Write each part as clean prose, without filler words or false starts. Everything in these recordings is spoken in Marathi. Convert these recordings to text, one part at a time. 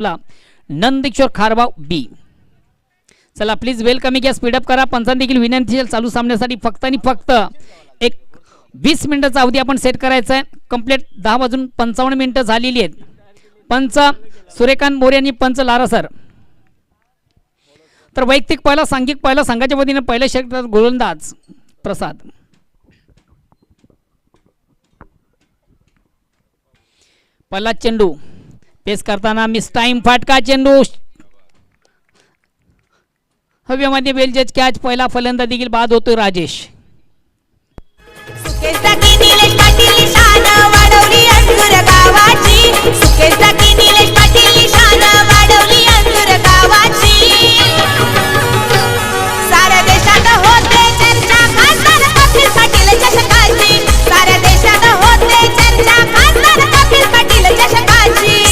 नंदकिशोर खारबाव बी. चला प्लीज वेल कमी घ्या, स्पीडअप करा. पंचांनी देखील विनंती असेल चालू सामन्यासाठी फक्त आणि फक्त एक 20 मिनिटाचा अवधी आपण सेट करायचा आहे. कंप्लीट 10:55 झालेली आहेत. पंच सूर्यकांत मोरे आणि पंच लारा सर. तर वैयक्तिक पहिला, सांघिक पहिला, संघाच्या वतीने पहिल्या षटकात गोलंदाज प्रसाद. पहिला चेंडू पेस करताना मिस टाइम, फाटका चेंडू हवेमध्ये वेल जज कॅच. पहिला फलंदाज देखील बाद होतोय राजेश.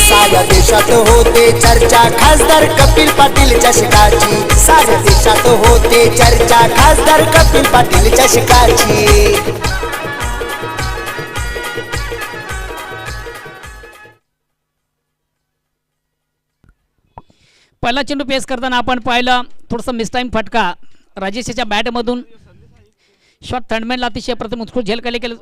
साऱ्या देशात होते चर्चा खासदार कपिल पाटील चषकाची. साऱ्या देशात होते चर्चा खासदार कपिल पाटील चषकाची. पहिला चेंडू पेस करताना आपण पाहिलं थोडंसं मिसटाईम फटका राजेशच्या बॅटमधून. शॉट थंडमॅनला अतिशय प्रथम उत्कृष्ट झेल केले.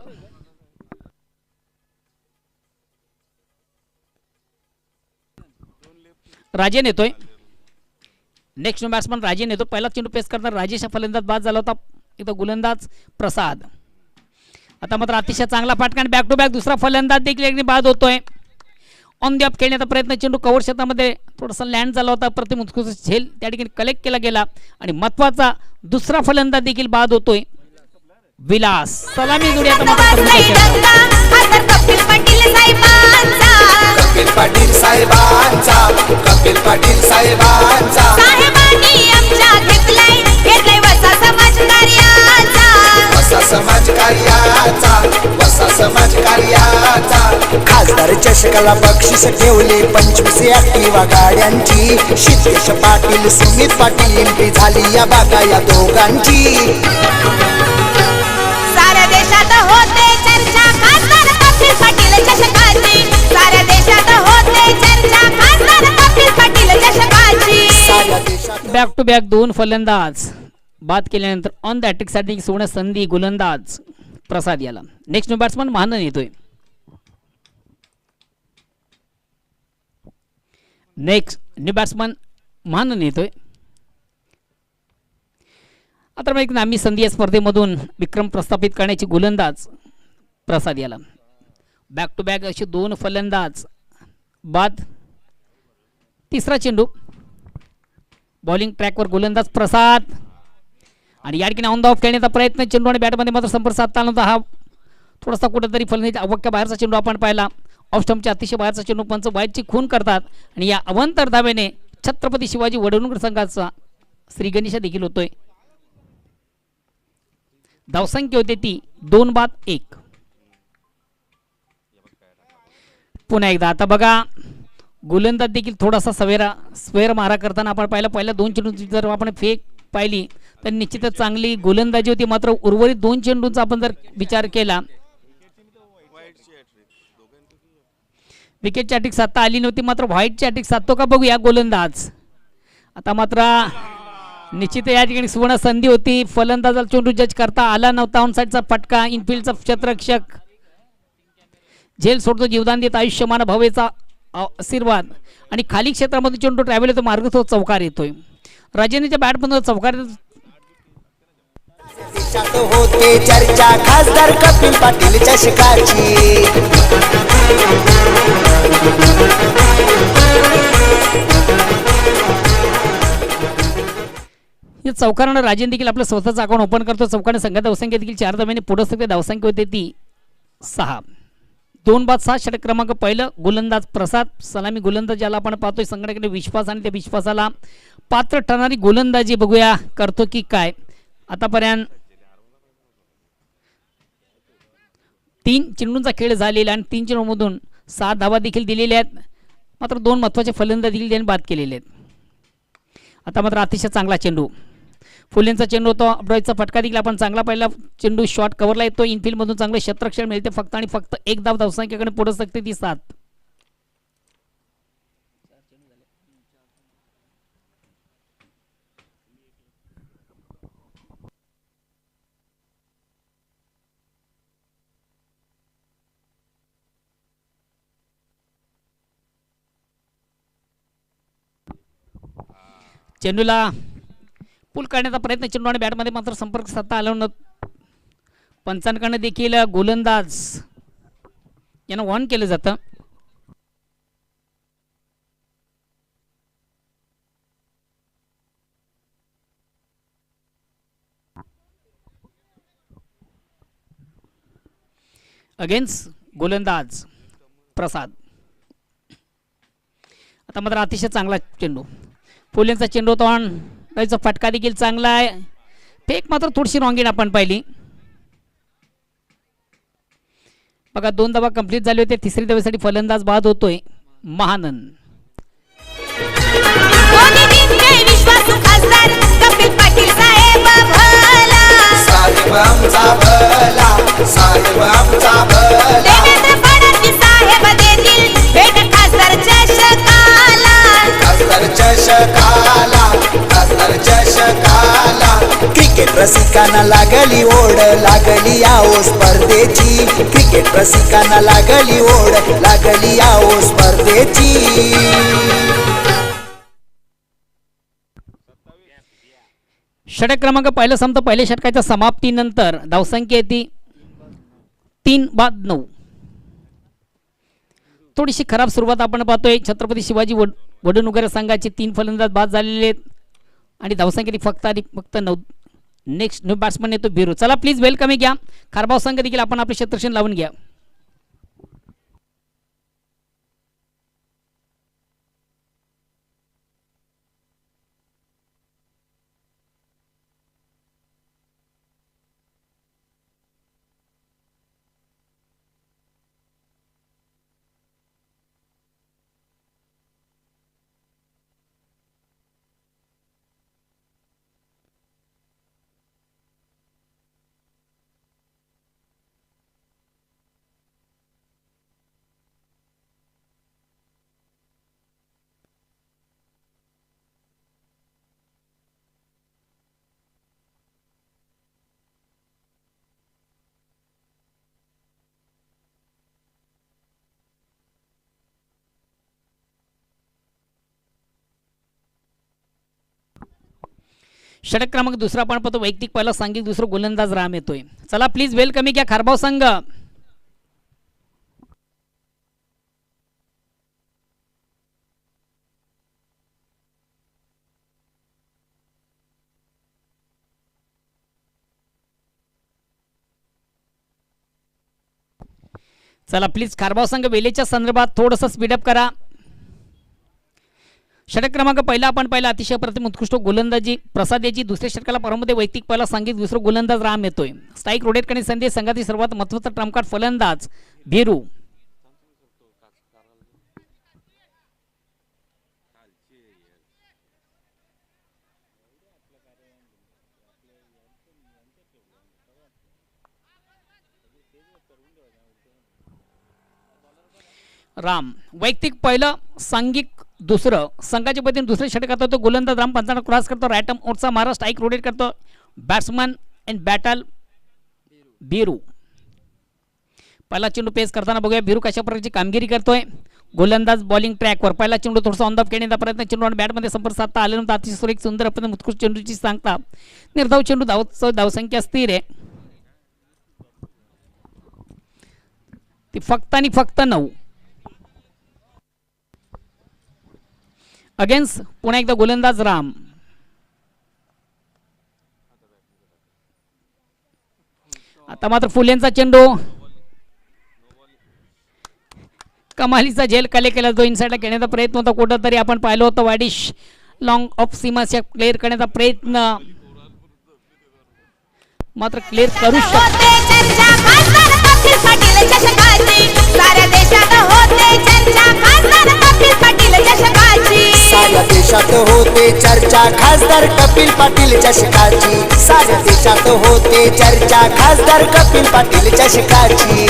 राजेन येतोय. नेक्स्ट बॅट्समन राजेन येतो. पहिला चेंडू पेस करताना राजेशचा फलंदाज बाद झाला होता. इथं गोलंदाज प्रसाद. आता मात्र अतिशय चांगला फटका आणि बॅक टू बॅक दुसरा फलंदाज देखील बाद होतोय. ऑन द ऑफ खेळण्याचा प्रयत्न, चेंडू कव्हर क्षेत्रामध्ये थोडासा लँड झाला होता. प्रथम उत्कृष्ट झेल त्या ठिकाणी कलेक्ट केला गेला आणि महत्वाचा दुसरा फलंदाज देखील बाद होतोय विलास. सलामी जोडी आता कपिल पाटील साहेबांचा, कपिल पाटील साहेबांचा. साहेबांनी आमच्या घेतलाय वसा समाज कार्याचा, वसा समाज कार्याचा, वसा समाज कार्याचा. खासदार चषकाला बक्षीस ठेवले 25 ऍक्टिवा गाड्यांची. सिद्धेश पाटील सुमित पाटील एमपी झाली या बागा या दोघांची. साऱ्या देशात होते चर्चा खासदार कपिल पाटील चषकाची. साऱ्या देशात होते चर्चा खासदार कपिल पाटील चषकाची. बॅक टू बॅक दोन फलंदाज बाद केल्यानंतर ऑन द अटॅक साठी सोडण्यास संधी गोलंदाज प्रसाद याला. नेक्स्ट न्यू बॅट्समन महानन येतोय. नेक्स्ट न्यू बॅट्समन महानन येतोय. आता एक नामी संधी या स्पर्धेमधून विक्रम प्रस्थापित करण्याची गोलंदाज प्रसाद याला. बॅक टू बॅक असे दोन फलंदाज बाद. तिसरा चेंडू बॉलिंग ट्रॅकवर गोलंदाज प्रसाद आणि या ठिकाणी ऑन द ऑफ खेळण्याचा प्रयत्न. चेंडू आणि बॅटमध्ये मात्र संपर्क साधता नव्हता. हा थोडासा कुठेतरी फलंदाजी अवक्या बाहेरचा चेंडू आपण पाहिला. ऑफ स्टंपच्या अतिशय बाहेरचा चेंडू पंच वाईटची खून करतात आणि या अवंतर धावेने छत्रपती शिवाजी वडवणूक संघाचा श्री गणेश देखील होतोय. धावसंख्या होते ती 2-1. पुन्हा एकदा आता बघा गोलंदाज देखील थोडासा स्वेर मारा करताना आपण पाहिलं. पहिल्या दोन चेंडूंची जर आपण फेक पाहिली तर निश्चितच चांगली गोलंदाजी होती. मात्र उर्वरित दोन चेंडूंचा आपण जर विचार केला विकेटची अटीक साधता आली नव्हती. मात्र व्हाईटची अटीक साधतो का बघूया गोलंदाज. आता मात्र निश्चित या ठिकाणी सुवर्ण संधी होती. फलंदाजाला चेंडू जज करता आला नव्हता. ऑन साईडचा फटका. इनफिल्डचा क्षेत्ररक्षक झेल सोडतो. जीवदान देत आयुष्यमान भवेचा आशीर्वाद आणि खाली क्षेत्रामध्ये चेंडू ट्रॅव्हल येतो. मार्ग तो चौकार येतोय. राजेंद्रच्या बॅटमधून चौकार होते चर्चा खासदार कपिल पाटील चषकाची. या चौकारानं राजेंद्र देखील आपलं स्वतःचं अकाउंट ओपन करतो. चौकाने संघात धावसंख्या देखील 4 धाव्याने पुढे असते. धावसंख्या होते ती 6. 2-6 षटक क्रमांक पहिलं गोलंदाज प्रसाद. सलामी गोलंदाज ज्याला आपण पाहतोय संघाकडे विश्वास आणि त्या विश्वासाला पात्र ठरणारी गोलंदाजी बघूया करतो की काय. आतापर्यंत 3 चेंडूंचा खेळ झालेला आणि 3 चेंडूमधून 7 धावा देखील दिलेल्या आहेत. मात्र 2 महत्त्वाचे फलंदाज देखील त्यांनी बाद केलेले आहेत. आता मात्र अतिशय चांगला चेंडू फुलेंचा चेंडू होतो. अपड्राईचा फटका देखील आपण चांगला पहिला. चेंडू शॉट कव्हरला येतो. इनफिल्डमधून चांगले क्षेत्ररक्षण मिळते. फक्त आणि फक्त 1 धाव धावसंख्येकडे पुढे सकते ती 7. चेंडूला पुल करण्याचा प्रयत्न, चेंडू आणि बॅटमध्ये मात्र संपर्क साधता आला नव्हता. पंचांकडनं देखील गोलंदाज यांना वॉर्न केलं जातं. अगेन्स्ट गोलंदाज प्रसाद. आता मात्र अतिशय चांगला चेंडू, फुलेंचा चेंडू तो त्याचा फटका देखील चांगला आहे. फेक मात्र थोडीशी रॉंगीन आपण पाहिली. बघा 2 धावा कंप्लीट झाले होते. तिसरी धावेसाठी फलंदाज बाद होतोय महानंद. साहेब आमचा भला, साहेब आमचा भला. खासदार चषकाला, खासदार चषकाला. क्रिकेट रसिकांना लागली ओढ, लागली आओ स्पर्धेची. क्रिकेट रसिकांना लागली ओढ, लागली आओ स्पर्धेची. षटक क्रमांक पहिलं संपतं. पहिल्या षटकाच्या समाप्तीनंतर धावसंख्या येते 3-9. थोडीशी खराब सुरुवात आपण पाहतोय. छत्रपती शिवाजी वडणुकर संघाचे 3 फलंदाज बाद झालेले आहेत आणि धावसंख्या फक्त 9. नेक्स्ट न्यू बॅट्समन येतो बिरू. चला प्लीज वेलकम घ्या. खारबाव संघ देखील आपण आपले क्षेत्रक्षण लावून घ्या. षटक क्रमांक दुसरा आपण पाहतो. वैयक्तिक पहिला सांघिक दुसरा गोलंदाज राम येतोय. चला प्लीज वेलकम घ्या खारबाव संघ. चला प्लीज खारबाव संघ वेळेच्या संदर्भात थोडंसं स्पीडअप करा. षटक क्रमांक पहिला आपण पाहिला अतिशय प्रतिम उत्कृष्ट गोलंदाजी प्रसाद याची. दुसऱ्या षटकाला प्रारंभामध्ये वैयक्तिक पहिला सांघिक दुसरा गोलंदाज राम येतोय. स्ट्राईक रोटेट करण्याची संधी. संघातील सर्वात महत्त्वाचा ट्रम्प कार्ड फलंदाज भिरू. राम वैयक्तिक पहिलं सांघिक दुसरं. संघाच्या पद्धतीने दुसऱ्या षटकात तो गोलंदाज राम पंचांना क्रॉस करतो. रॅटम ओटचा मारा. स्ट्राईक रोटेट करतो. Batsman in battle Biru. पहिला चेंडू पेस करताना बघूया बिरू कशा प्रकारची कामगिरी करतोय. गोलंदाज बॉलिंग ट्रॅकवर. पहिला चेंडू थोडासा ऑन द ऑफ खेळण्याचा प्रयत्न. चेंडू आणि बॅटमध्ये संपर्क साधता आल्यानंतर अतिशय सुरेख सुंदर आपण उत्कृष्ट चेंडूची सांगता. निर्धाव चेंडू धावसंख्या स्थिर आहे ती फक्त आणि फक्त 9. अगेन्स्ट पुन्हा एकदा गोलंदाज राम. आता मात्र फुलेंचा चेंडू कमालीचा झेल कले केला. जो इनसाइडला खेळण्याचा प्रयत्न होता. कुठं तरी आपण पाहिलं होतं वाडिश लॉंग ऑफ सीमाच्या क्लिअर करण्याचा प्रयत्न मात्र क्लिअर करू शकतो. साऱ्या देशात होते चर्चा खासदार कपिल पाटील चषकाची. साऱ्या देशात होते चर्चा खासदार कपिल पाटील चषकाची.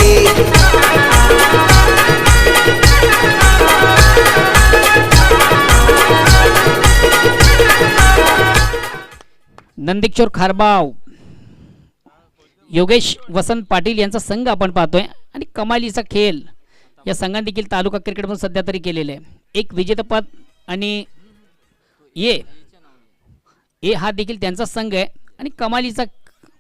नंदकिशोर खारबाव, योगेश वसंत पाटील यांचा संघ आपण पाहतोय आणि कमालीचा खेळ या संघाने देखील तालुका क्रिकेटमध्ये सध्या तरी केलेले आहे. एक विजेतेपद आणि ए हा देखील त्यांचा संघ आहे आणि कमालीचा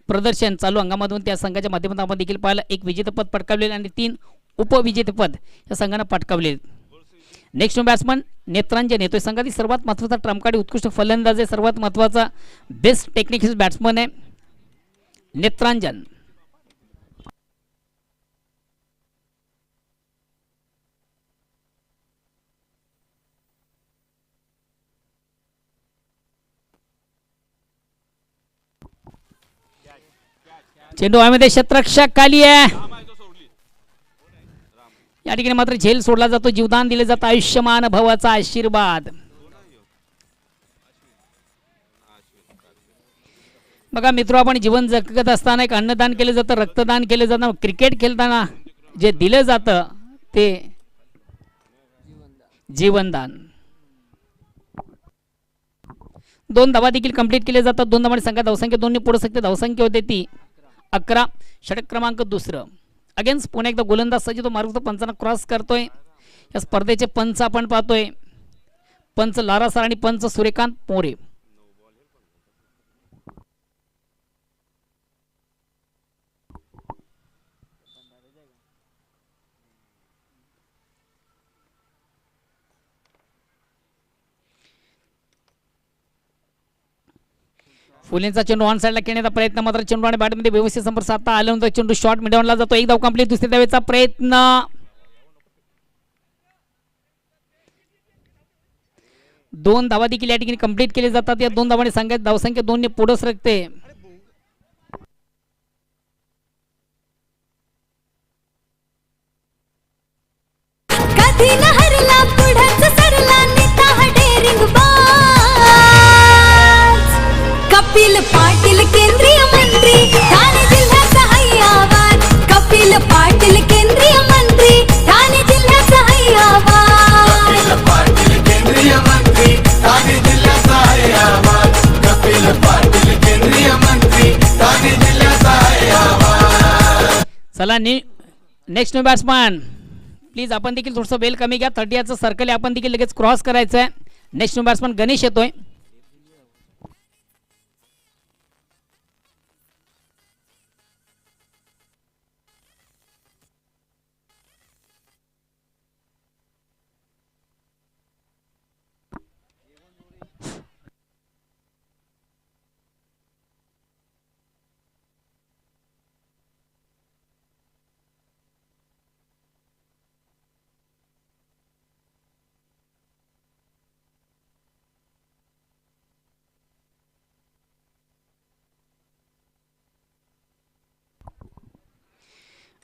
प्रदर्शन चालू अंगामधून त्या संघाच्या माध्यमातून आपण देखील पाहिलं. एक विजेतेपद पटकावलेले आणि 3 उपविजेतेपद या संघानं पटकावले. नेक्स्ट बॅट्समन नेत्रांजन येतोय. संघातील सर्वात महत्त्वाचा ट्रम्पकार्डी उत्कृष्ट फलंदाज आहे. सर्वात महत्त्वाचा बेस्ट टेक्निकल बॅट्समन आहे नेत्रांजन. चेंडू हवेमध्ये क्षेत्ररक्षक खाली आहे. या ठिकाणी मात्र झेल सोडला जातो. जीवदान दिले जातं. आयुष्यमान भवाचा आशीर्वाद. बघा मित्र, आपण जीवन जगत असताना एक अन्नदान केलं जातं, रक्तदान केलं जातं. क्रिकेट खेळताना जे दिलं जातं ते जीवनदान. 2 धावा देखील कंप्लीट केले जातात. 2 धावांनी संघात धावसंख्या 2 ने पुढे सकते. धावसंख्या होते ती 11. षटक क्रमांक 2 अगेन्स्ट पुन्हा एकदा गोलंदाज सज्ज. तो मार्ग पंचांना क्रॉस करतोय. या स्पर्धेचे पंच आपण पाहतोय. पंच लारा सर आणि पंच सूर्यकांत मोरे. फुलेंचा चेंडू ऑन साईडला खेळण्याचा प्रयत्न, मात्र चेंडू आणि बॅटमध्ये व्यवस्थित संपर्क साधता आल्यानंतर चेंडू शॉट मिडवला जातो. एक धाव कंप्लीट. दुसऱ्या धावेचा प्रयत्न. 2 धावा देखील या ठिकाणी कंप्लीट केले जातात. या 2 धावांनी संघात धावसंख्या 2 ने पुढे सरकते. कधी लहरला पुढंच सरला नेता हा डेअरिंग बाज. कपिल पाटील केंद्रीय मंत्री ठाणे जिल्ह्याचा हैयावाद. कपिल पाटील केंद्रीय मंत्री ठाणे जिल्ह्याचा हैयावाद. कपिल पाटील केंद्रीय मंत्री ठाणे जिल्ह्याचा हैयावाद. कपिल पाटील केंद्रीय मंत्री ठाणे जिल्ह्याचा हैयावाद. चला नेक्स्ट बॅट्समॅन प्लीज आपण देखील थोडंसं वेल कमी घ्या. 30चं सर्कल आपण देखील लगेच क्रॉस करायचं आहे. नेक्स्ट बॅट्समॅन गणेश येतोय.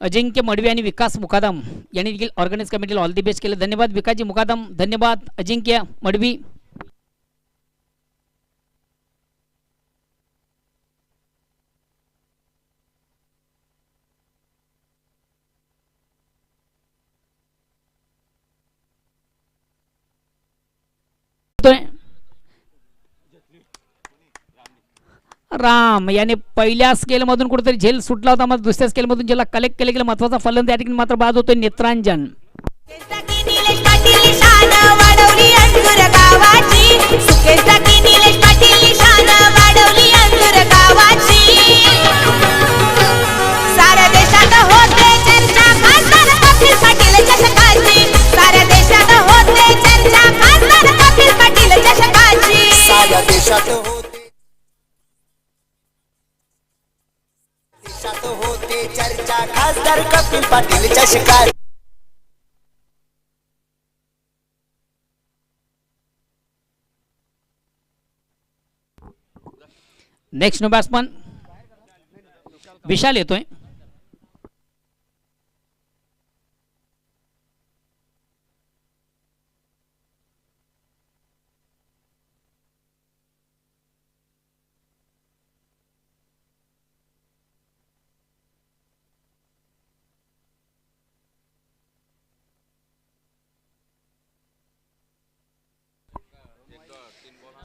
अजिंक्य मडवी आणि विकास मुकादम यांनी देखील ऑर्गनाइज कमिटीला ऑल दी बेस्ट केलं. धन्यवाद विकासजी मुकादम. धन्यवाद अजिंक्य मडवी. राम याने पहिल्या स्केल मधून कुठेतरी झेल सुटला होता. मग दुसऱ्या स्केल मधून ज्याला कलेक्ट केले गेलं महत्वाचा फलंदाज या ठिकाणी मात्र बाद होतोय नेत्रांजन. देशात होते चर्चा खासदार कपिल पाटील चषकात. नेक्स्ट बॅट्समन विशाल येतोय.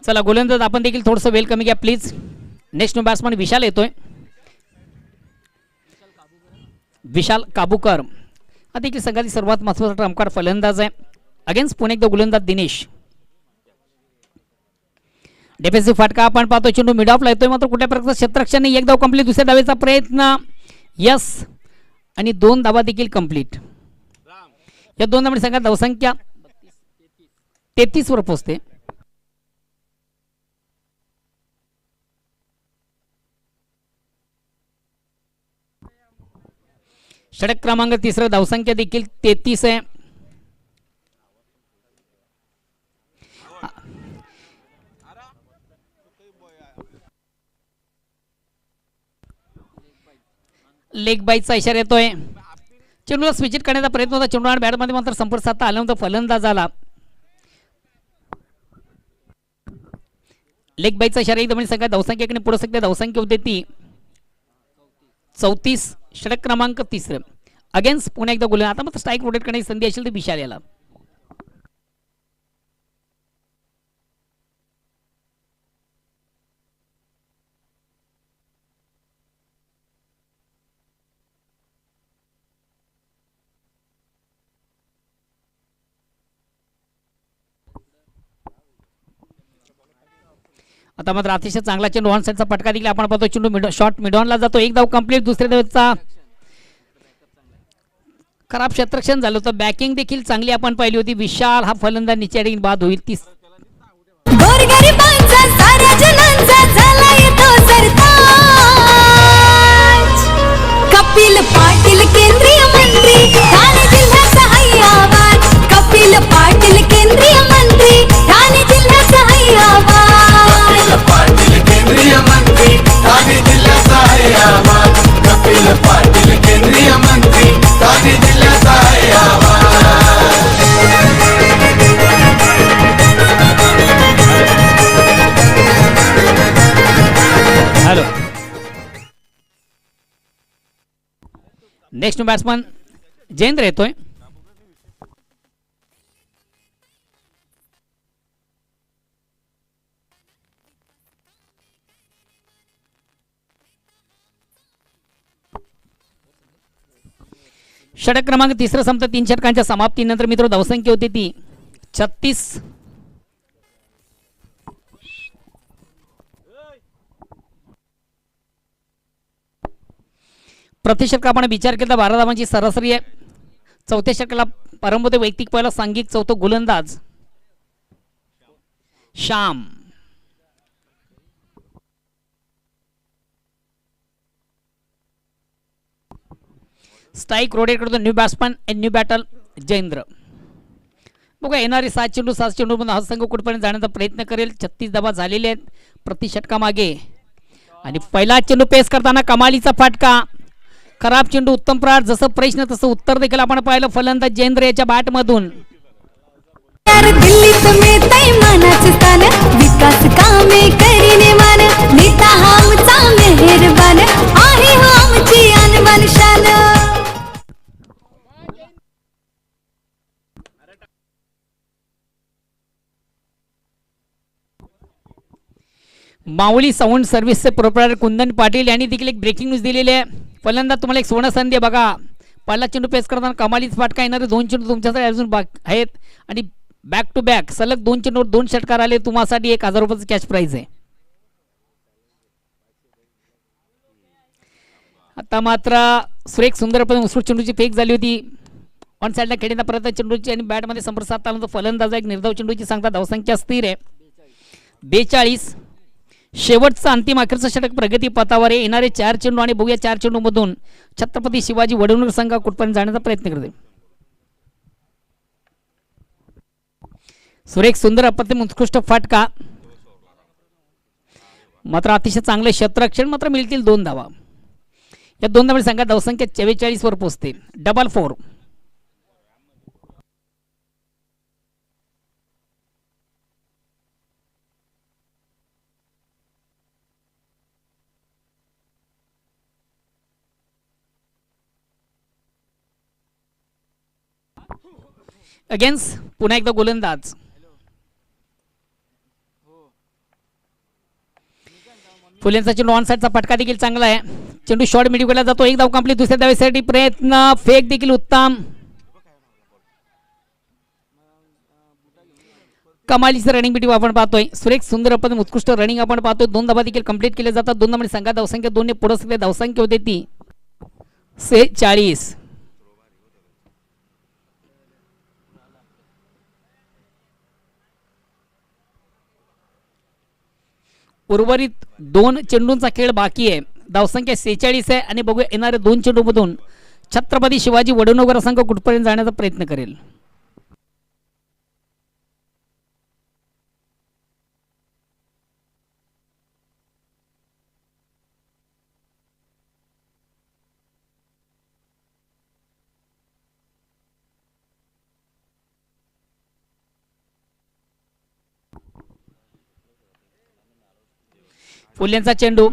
चला गोलंदाज आपण देखील थोडंसं वेल कमी घ्या प्लीज. नेक्स्ट बॅट्समन विशाल येतोय. विशाल काबूकर हा देखील संघातील सर्वात महत्त्वाचा ट्रम्पकार फलंदाज आहे. अगेन्स्ट पुणे एकदा गोलंदाज दिनेश. डिफेन्सिव्ह फटका आपण पाहतो. चेंडू मिड ऑफला येतोय मात्र कुठल्या प्रकारचं क्षेत्ररक्षण नाही. एक धाव कंप्लीट. दुसऱ्या धावेचा प्रयत्न यस आणि 2 धावा देखील कंप्लीट. या 2 धावांनी संघात धावसंख्या 33 वर पोहोचते. षटक क्रमांक 3 धावसंख्या देखील 33 आहे. लेग बाईचा इशारा येतोय. चेंडूला स्विचिट करण्याचा प्रयत्न होता. चेंडू आणि बॅटमध्ये मात्र संपर्क साधता आल्यानंतर फलंदाज आला. लेग बाईचा इशारा एकदम सगळ्या धावसंख्येकडे पुढे सगळ्या धावसंख्या होते ती 34. षटक क्रमांक 3 अगेन्स्ट पुन्हा एकदा गोल. आता मात्र स्ट्राईक रोटेट करण्याची संधी असेल तर विशाल याला. आता मात्र अतिशय चांगला चेंडू ऑन साईडचा फटका देखील आपण पाहतो. चेंडू शॉर्ट मिडॉनला जातो. एक धाव कंप्लीट. दुसऱ्या धावेचा खराब क्षेत्ररक्षण झालं होतं. बॅकिंग देखील चांगली आपण पाहिली होती. विशाल हा फलंदाज निचेडी बाद होईल. 30 गोरगरिबांचा साऱ्या जनांचा झाला येतो सरताज. कपिल पाटील केंद्रीय मंत्री ठाणे जिल्ह्याचा हैयावान. कपिल पाटील केंद्रीय मंत्री ठाणे जिल्ह्याचा हैयावान. पाटील केंद्रीय मंत्री ठाणे जिल्ह्याचा आहे आवाज. कपिल पाटील केंद्रीय मंत्री ठाणे जिल्ह्याचा आहे आवाज. हॅलो. नेक्स्ट बॅट्समन जयेंद्र येतोय. षटक क्रमांक 3 संपता 3 षटकांच्या समाप्तीनंतर मित्र धावसंख्या होती ती 36. प्रति षटकापणे विचार केला 12 धावांची सरासरी आहे. चौथ्या षटकाला प्रारंभ होते वैयक्तिक पहिला सांघिक चौथा गोलंदाज श्याम. स्ट्राईक रोटेट करतो new batsman end new battle Jayendra. बघा येणारे 7 चेंडू 7 चेंडूमध्ये हा संघ कुठपर्यंत जाण्याचा प्रयत्न करेल. 36 धावा झालेले आहेत प्रति षटकामागे. आणि पहिला चेंडू पेस करताना कमालीचा फटका. खराब चेंडू उत्तम प्रहार. जसं प्रश्न तसं उत्तर देखील आपण पाहिलं फलंदाज जयेंद्र याच्या बॅटमधून. दिल्लीत मिळतंय मानाचं स्थान. विकास कामे करीने मान. नेता हा आमचा मेहरबान आहे हो आमची अनमान शान. माऊली साऊंड सर्व्हिसचे प्रोप्रायटर कुंदन पाटील यांनी देखील एक ब्रेकिंग न्यूज दिलेली आहे. फलंदाज तुम्हाला एक सुवर्ण संधी आहे बघा. पहिला चेंडू पेस करताना कमालीच फटका. येणारे 2 चेंडू तुमच्यासाठी अजून आहेत. आणि बॅक टू बॅक सलग 2 चेंडूवर 2 षटकार आले. तुम्हासाठी 1000 रुपयाचं कॅश प्राईज आहे. आता मात्र सुरेख सुंदरपणे उत्कृष्ट चेंडूची फेक झाली होती. ऑन साईडला खेळण्याचा प्रयत्न चेंडूची आणि बॅटमध्ये संपर्क साधल्यानंतर फलंदाज एक निर्धाव चेंडूची सांगता धावसंख्या स्थिर आहे 42. शेवटचा अंतिम अखेरचं षटक प्रगती पथावर आहे. येणारे 4 चेंडू आणि बघूया 4 चेंडूमधून छत्रपती शिवाजी वडवणूक संघ कुठपर्यंत जाण्याचा प्रयत्न करते. सुरेख सुंदर अप्रतिम उत्कृष्ट फटका. मात्र अतिशय चांगले क्षेत्ररक्षण. मात्र मिळतील 2 धावा. या 2 धावांची संघात धावसंख्या 44 वर पोहोचते. 4-4. अगेन्स्ट पुन्हा एकदा गोलंदाज फुलेंचा चेंडू ऑन साईडचा फटका देखील चांगला आहे. चेंडू शॉर्ट मिडविकेटला जातो. एक धाव कंप्लीट. दुसऱ्या धावेसाठी प्रयत्न. फेक देखील उत्तम. कमालीचं रनिंग बिटिंग आपण पाहतोय. सुरेख सुंदर पण उत्कृष्ट रनिंग आपण पाहतोय. 2 धावा देखील कंप्लीट केले जातात. 2 धावांनी संघात धावसंख्या 2 ने पुढे सगळे धावसंख्या होते ती 46. उर्वरित 2 चेंडूंचा खेळ बाकी आहे. धावसंख्या 46 आहे आणि बघूया येणाऱ्या 2 चेंडूमधून छत्रपती शिवाजी वडनगर संघ कुठपर्यंत जाण्याचा प्रयत्न करेल. फुल्यांचा चेंडू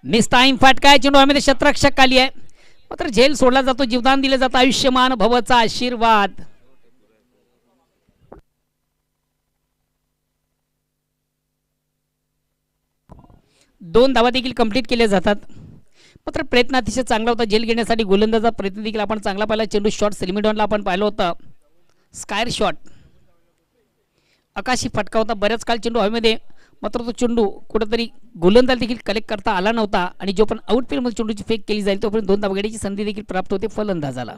मिस टाइम फटका. चेंडू हवेमध्ये शतरक्षक खाली आहे. मात्र झेल सोडला जातो. जीवदान दिले जातं. आयुष्यमान भवचा आशीर्वाद. दोन धावा देखील कंप्लीट केल्या जातात. मात्र प्रयत्न अतिशय चांगला होता. झेल घेण्यासाठी गोलंदाजाचा प्रयत्न देखील आपण चांगला पाहिला. चेंडू शॉट सेलिमिडॉनला आपण पाहिलं होतं. स्कायर शॉट आकाशी फटका होता. बऱ्याच काळ चेंडू हवेमध्ये. मात्र तो चेंडू कुठेतरी गोलंदाज देखील कलेक्ट करता आला नव्हता आणि जो पण आउटफील्डमध्ये चेंडूची फेक केली जाईल तोपर्यंत 2 धावा घेण्याची संधी देखील प्राप्त होते फलंदाजाला.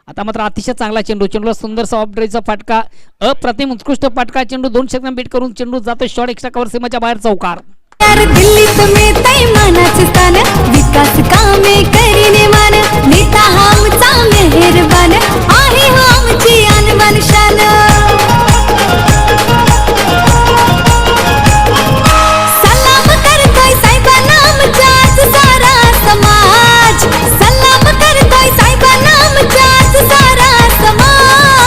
आता मात्र अतिशय चांगला चेंडू. चेंडूला सुंदरसा ऑफ ड्राईव्हचा फटका. अप्रतिम उत्कृष्ट फटका. चेंडू 2 षटकांना बीट करून चेंडू जातो शॉट एक्स्ट्रा कव्हर सीमाच्या बाहेर. चौकार. दिल्लीत मिळतंय मानाचे स्थान. विकास कामे करीने मान. नेता हा आमचा मेहरबान. आहे हो आमची अनमान शान. सलाम करतोय साहेबांना आमच्याच सारा समाज. सलाम करतोय साहेबांना आमच्याच सारा समाज.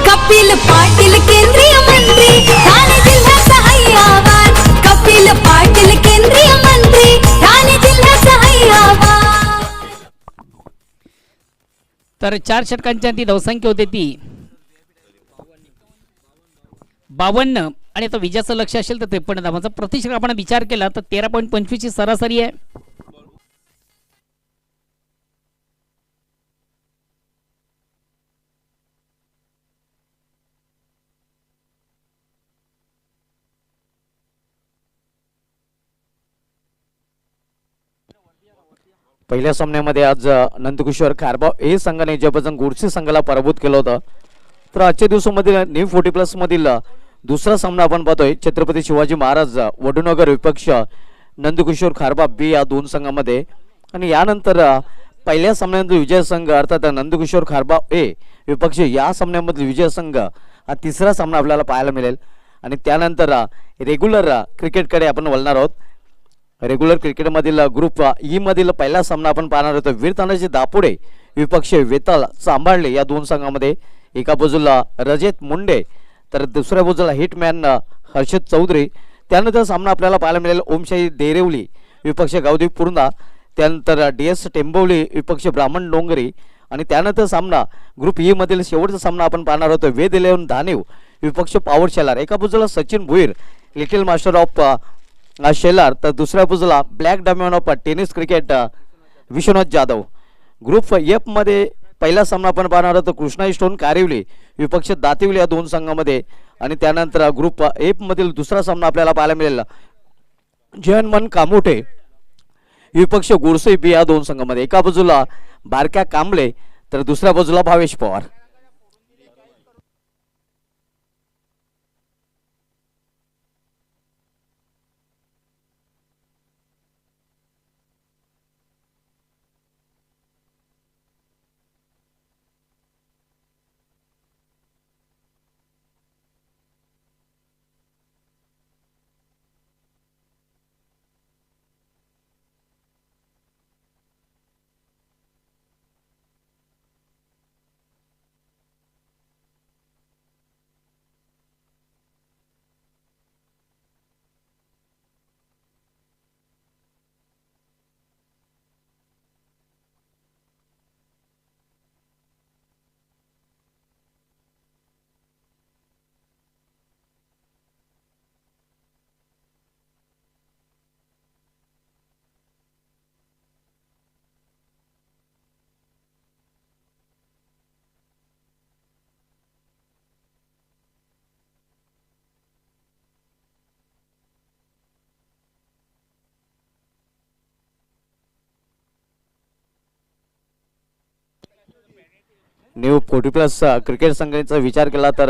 कपिल पाटील केंद्रीय मंत्री ठाणे जिल्ह्याचा हैयावान. कपिल पाटील केंद्रीय मंत्री ठाणे जिल्ह्याचा हैयावान. तर 4 षटकांच्या ती धावसंख्या होते ती 52 आणि आता विजयाचं लक्ष असेल तर 53 धावांचा. प्रति षटक आपण विचार केला तर 13.25 ची सरासरी आहे. पहिल्या सामन्यामध्ये आज नंदकिशोर खारबाव ए संघाने जबरदस्त गुडसी संघाला पराभूत केलं होतं. तर आजच्या दिवसामधील न्यू 40+ मधील दुसरा सामना आपण पाहतोय. छत्रपती शिवाजी महाराज वडनगर विपक्ष नंदकिशोर खारबाव बी या 2 संघामध्ये. आणि यानंतर पहिल्या सामन्यातील विजय संघ अर्थात नंदकिशोर खारबाव ए विपक्ष या सामन्यामधील विजय संघ हा तिसरा सामना आपल्याला पाहायला मिळेल. आणि त्यानंतर रेग्युलर क्रिकेटकडे आपण वळणार आहोत. रेग्युलर क्रिकेटमधील ग्रुप ई मधील पहिला सामना आपण पाहणार होतो. वीर तानाजी दापोडे विपक्ष वेताळ सांभाळले या 2 संघामध्ये. एका बाजूला रजत मुंडे तर दुसऱ्या बाजूला हिटमॅन हर्षद चौधरी. त्यानंतर सामना आपल्याला पाहायला मिळेल ओमशाही देरेवली विपक्ष गावदेव पूर्णा. त्यानंतर DS टेंबवली विपक्ष ब्राह्मण डोंगरी. आणि त्यानंतर सामना ग्रुप ई मधील शेवटचा सामना आपण पाहणार होतो. वेद 11 धानेव विपक्ष पॉवर शेलार. एका बाजूला Sachin Bhuir little master of Shelar तर दुसऱ्या बाजूला black diamond of tennis cricket Vishwanath Jadhav. Group F मध्ये पहिला सामना आपण पाहणार आहोत कृष्णा स्टोन कारिवली विपक्ष दातिवली या 2 संघामध्ये. आणि त्यानंतर ग्रुप एफ मधील दुसरा सामना आपल्याला पाहायला मिळेल जयनमन कामोठे विपक्ष गुरसे बी या 2 संघामध्ये. एका बाजूला बारक्या कांबळे तर दुसऱ्या बाजूला भावेश पवार. न्यू 40+ क्रिकेट संघाचा विचार केला तर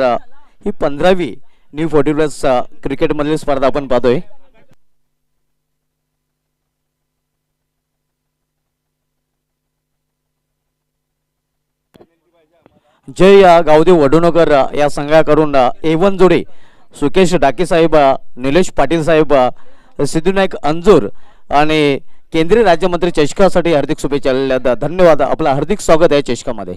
ही 15वी न्यू 40+ क्रिकेट मधील स्पर्धा आपण पाहतोय. जय गावदेव वडुणकर या संघाकडून A1 जोडी सुकेश डाके साहेब, निलेश पाटील साहेब, सिद्धूनायक अंजूर आणि केंद्रीय राज्यमंत्री चषकासाठी हार्दिक शुभेच्छा. धन्यवाद. आपलं हार्दिक स्वागत आहे चषकामध्ये.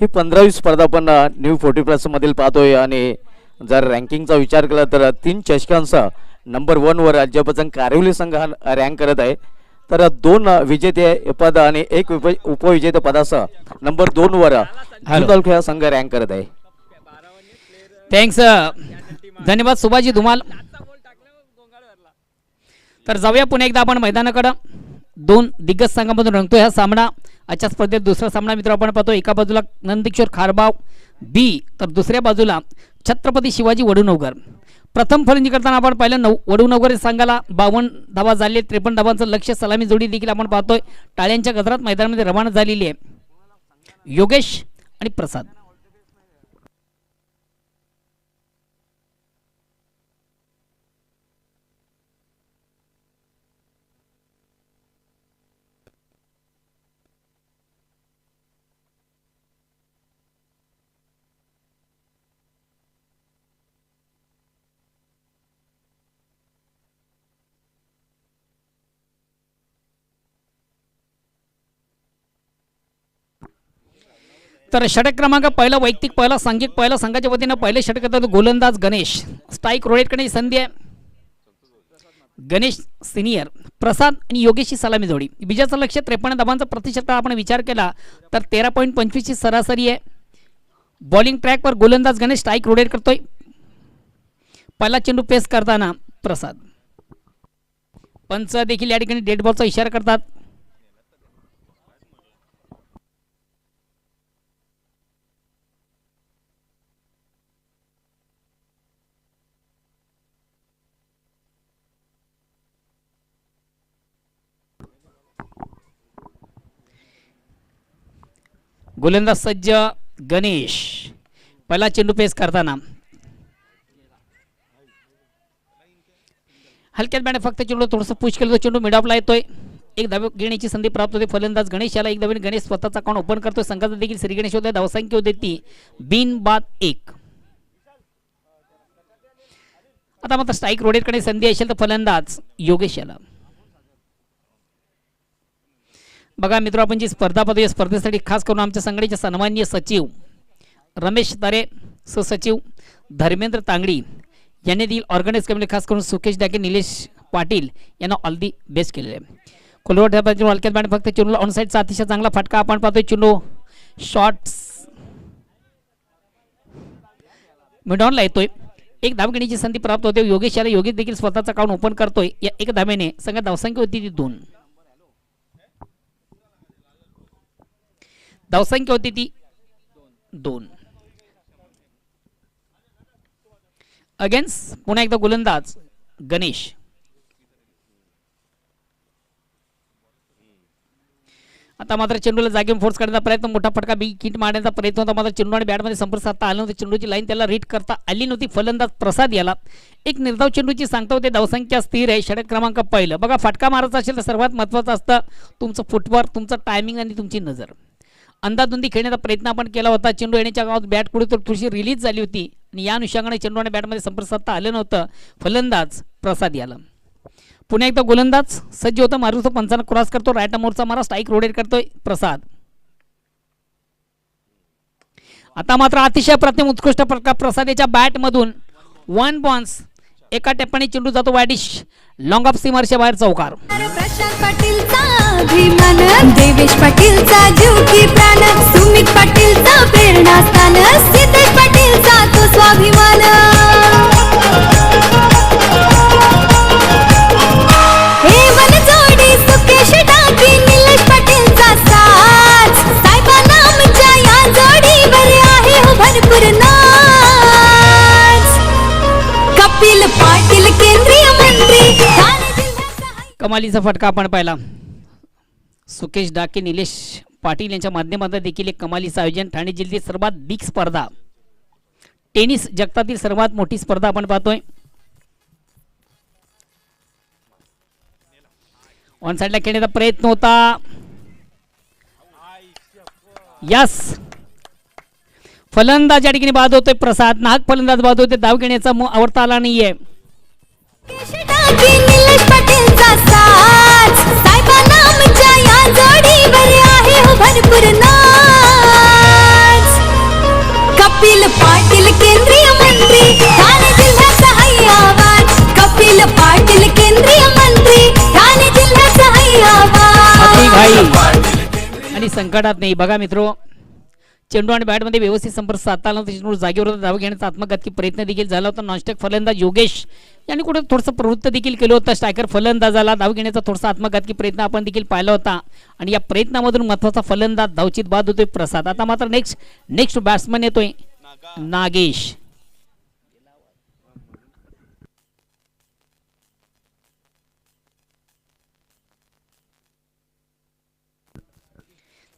ही 15वी स्पर्धा आपण न्यू 40+ मधील पाहतोय आणि जर रँकिंगचा विचार केला तर 3 चषकांचा नंबर 1 वर राज्यपचन कारिवली संघ हा रँक करत आहे. तर 2 विजेते पद आणि 1 उपविजेते पदासह नंबर 2 वर तालुका संघ रँक करत आहे. थँक्स, धन्यवाद सुभाजी धुमाल. तर जाऊया पुन्हा एकदा आपण मैदानाकडं. 2 दिग्गज संघामधून रंगतोय हा सामना. आजच्या स्पर्धेत दुसरा सामना मित्र आपण पाहतो. एका बाजूला नंदकिशोर खारबाव बी, तर दुसऱ्या बाजूला छत्रपती शिवाजी वडुणगर. प्रथम फलंदाजी करताना आपण पाहिलं वडुणगर संघाला 52 धावा झाले. 53 धावांचं लक्ष्य. सलामी जोडी देखील आपण पाहतोय. टाळ्यांच्या गजरात मैदानामध्ये रवाना झालेली आहे योगेश आणि प्रसाद. तर षटक क्रमांक पहिला वैयक्तिक पहिला सांघिक पहिला संघाच्या वतीनं पहिले षटक करतात गोलंदाज गणेश. स्ट्राईक रोडेटकडे संधी आहे. गणेश सिनियर, प्रसाद आणि योगेशची सलामी जोडी. विजयाचं लक्ष 53 धावांचा प्रतिशत आपण विचार केला तर 13.25 ची सरासरी आहे. बॉलिंग ट्रॅकवर गोलंदाज गणेश स्ट्राईक रोटेट करतोय. पहिला चेंडू पेस करताना प्रसाद. पंच देखील या ठिकाणी डेड बॉलचा इशारा करतात. गोलंदाज सज्ज गणेश. पहिला चेंडू पेस करताना हलक्यात बॅट फक्त चेंडू थोडंसं पुश केलं तर चेंडू मिडऑफला येतोय. एक धाव घेण्याची संधी प्राप्त होते. फलंदाज गणेश याला एक धावेने गणेश स्वतःचा अकाउंट ओपन करतोय. संघाचा देखील श्री गणेश होते. धावसंख्या होते ती बिन बाद 1. आता मात्र स्ट्राईक रोडेटकडे संधी असेल तर फलंदाज योगेश याला. बघा मित्र, आपण जी स्पर्धा पाहतो या स्पर्धेसाठी खास करून आमच्या संघटनेचे सन्माननीय सचिव रमेश तारे, सहसचिव धर्मेंद्र तांगडी यांनी देखील ऑर्गनाईज कमिटी खास करून सुकेश डाके, निलेश पाटील यांना ऑल दी बेस्ट केलेले आहे. कोलवट हलक्यात बॅट फक्त चेंडूला ऑन साईडचा अतिशय चांगला फटका आपण पाहतोय. चेंडू शॉट्स मिडॉनला येतोय. एक धाव घेण्याची संधी प्राप्त होते योगेश याला. योगेश देखील स्वतःचा अकाउंट ओपन करतोय. या एक धावेने संघात धावसंख्या होती ती 2. धावसंख्या होती ती 2. अगेन्स्ट पुन्हा एकदा गोलंदाज गणेश. आता मात्र चेंडूला जागेवर फोर्स करण्याचा प्रयत्न, मोठा फटका बी किट मारण्याचा प्रयत्न होता. मात्र चेंडू आणि बॅटमध्ये संपर्क साधता आला नव्हता. चेंडूची लाईन त्याला रीड करता आली नव्हती. फलंदाज प्रसाद याला एक निर्धाव चेंडूची सांगता होते. धावसंख्या स्थिर आहे. षटक क्रमांक पहिलं. बघा, फटका मारायचा असेल तर सर्वात महत्त्वाचं असतं तुमचं फुटवर्क, तुमचं टायमिंग आणि तुमची नजर. अंदाधुंदी खेळण्याचा प्रयत्न आपण केला होता. चेंडू येण्याच्या गावात बॅट पुढे तर थोडीशी रिलीज झाली होती आणि या अनुषंगाने चेंडू आणि बॅटमध्ये संपर्क साधता आलं नव्हतं. फलंदाज प्रसाद याला. पुन्हा एकदा गोलंदाज सज्ज होता. मारुतो पंचांना क्रॉस करतो. राईट मोरचा मारा. स्ट्राईक रोटेट करतोय प्रसाद. आता मात्र अतिशय प्रतिम उत्कृष्ट प्रकार प्रसाद याच्या बॅटमधून 1 बॉन्स. एका टप्प्याने चेंडू जातो वायडिश लॉंग ऑफ सीमारच्या बाहेर चौकार. प्रशांत पाटीलचा अभिमान, देवेश पाटीलचा जीव की प्राण, सुमित पाटीलचा प्रेरणास्थान, सिद्धेश पाटीलचा तो स्वाभिमान. हे बनजोडी सुकेश डाके, निलेश पाटीलचा साथ, साहेबांना आमच्या या जोडीवर आहे हो भरपूर नाच. कपिल कमालीचा फटका आपण पाहिला. सुकेश डाके, निलेश पाटील यांच्या माध्यमातून देखील एक कमालीचं आयोजन. ठाणे जिल्ह्यातील सर्वात बिग स्पर्धा, टेनिस जगतातील सर्वात मोठी स्पर्धा आपण पाहतोय. ऑन साइडला खेळण्याचा प्रयत्न होता. यस, फलंदाज या ठिकाणी बाद होतोय प्रसाद. नाहक फलंदाज बाद होते. धाव घेण्याचा आवडता आला नाहीये. निलेश पाटीलचा साथ, साहेबांना आमच्या या जोडीवर आहे हो भरपूर नाच. कपिल पाटील केंद्रीय मंत्री, ठाणे जिल्ह्याचा हैयावान. कपिल पाटील केंद्रीय मंत्री, ठाणे जिल्ह्याचा अति घाई हैयावान. आणि संकटात नाही. बघा मित्रो, चेंडू आणि बॅटमध्ये व्यवस्थित संपर्क साधता आला नव्हता. चेंडू जागेवर होता. धाव घेण्याचा आत्मघातकी प्रयत्न देखील झाला होता. नॉनस्टॅक फलंदाज योगेश यांनी कुठे थोडंसं प्रवृत्त देखील केलं होतं. स्ट्रायकर फलंदाजाला धाव घेण्याचा थोडासा आत्मघातकी प्रयत्न आपण देखील पाहिला होता. आणि या प्रयत्नामधून महत्त्वाचा फलंदाज धावचित बाद होतोय प्रसाद. आता मात्र नेक्स्ट बॅट्समन येतोय नागेश.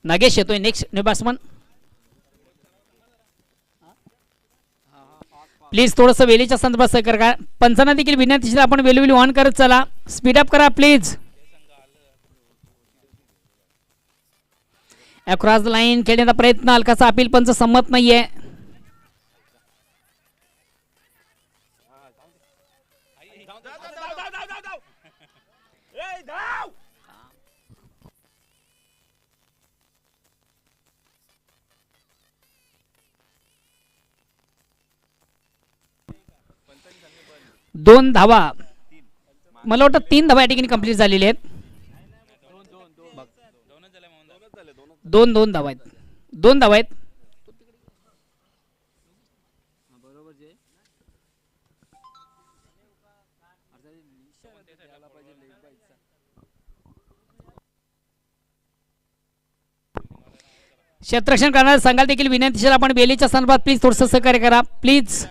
नागेश येतोय नेक्स्ट न्यू बॅट्समन. प्लीज थोडंसं वेळेच्या संदर्भात सहकार्य करा. पंचांना देखील विनंती, आपण वेळोवेळी ऑन करत चला. स्पीडअप करा प्लीज. अक्रॉस लाईन खेळण्याचा प्रयत्न, हलकासा अपील पंच संमत नाहीये. दोन धावा, मला वाटतं 3 धावा या ठिकाणी कंप्लीट झालेले आहेत. दोन धावा आहेत. 2 धावा आहेत. क्षेत्ररक्षण करणाऱ्या संघाला देखील विनंती, आपण बेलीच्या संदर्भात प्लीज थोडंसं सहकार्य करा प्लीज.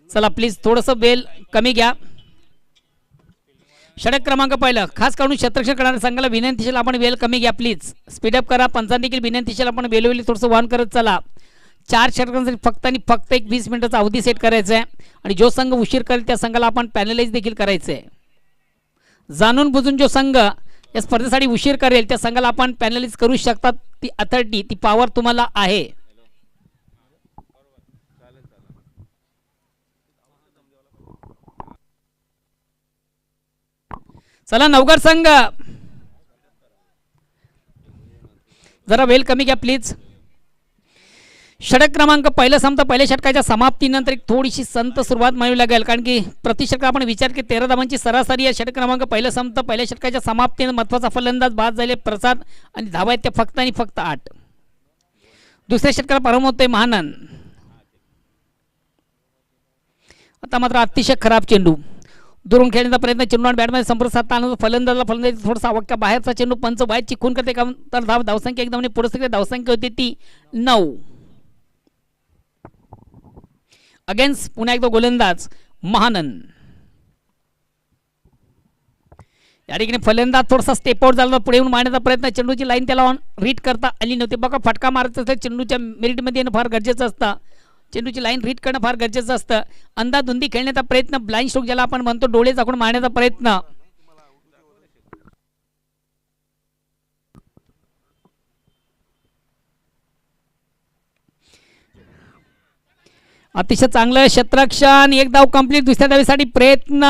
चला प्लीज थोडंसं बेल कमी घ्या. षटक क्रमांक पहिला, खास करून क्षेत्ररक्षण करणाऱ्या संघाला विनंती, आपण बेल कमी घ्या प्लीज. स्पीडअप करा. पंचांना देखील विनंती, आपण वेळोवेळी थोडंसं वाहन करत चला. 4 षटकांसाठी फक्त आणि फक्त एक 20 मिनिटाचा अवधी सेट करायचा आहे. आणि जो संघ उशीर करेल त्या संघाला आपण पॅनलाइज देखील करायचं आहे. जाणून बुजून जो संघ या स्पर्धेसाठी उशीर करेल त्या संघाला आपण पॅनलाइज करू शकतात. ती अथॉरिटी, ती पॉवर तुम्हाला आहे. चला नवघर संघ जरा वेळ कमी घ्या प्लीज. षटक क्रमांक पहिलं संपता. पहिल्या षटकाच्या समाप्तीनंतर एक थोडीशी संत सुरुवात मानावी लागेल, कारण की प्रति षटक आपण विचार की 13 धावांची सरासरी आहे. षटक क्रमांक पहिलं संपतं. पहिल्या षटकाच्या समाप्तीने महत्त्वाचा फलंदाज बाद झाले प्रसाद आणि धावा आहेत त्या फक्त आणि फक्त 8. दुसऱ्या षटकाला प्रारंभ होतोय महानंद. आता मात्र अतिशय खराब चेंडू, दुरून खेळण्याचा प्रयत्न. चेंडू आणि बॅटमध्ये संपर्क साधता फलंदाज थोडासा अवक्या बाहेरचा चेंडू. पंच बाहेर चिकून करते का तर धावसंख्या एकदम पुढे धावसंख्या होती ती 9. अगेन्स्ट पुन्हा एकदा गोलंदाज महानंद. या ठिकाणी फलंदाज थोडासा स्टेप आउट झाला, पुढे येऊन मारण्याचा प्रयत्न. चेंडूची लाईन त्याला रीड करता आली नव्हती. बघा फटका मारत असतं चेंडूच्या मेरिटमध्ये येणं फार गरजेचं असतं. चेंडूची लाईन रीड करणं फार गरजेचं असतं. अंधाधुंदी खेळण्याचा प्रयत्न, ब्लाइंड स्ट्रोक ज्याला आपण म्हणतो, डोळे झाकून मारण्याचा प्रयत्न. अतिशय चांगलं क्षेत्ररक्षण. एक धाव कंप्लीट. दुसऱ्या धावेसाठी प्रयत्न.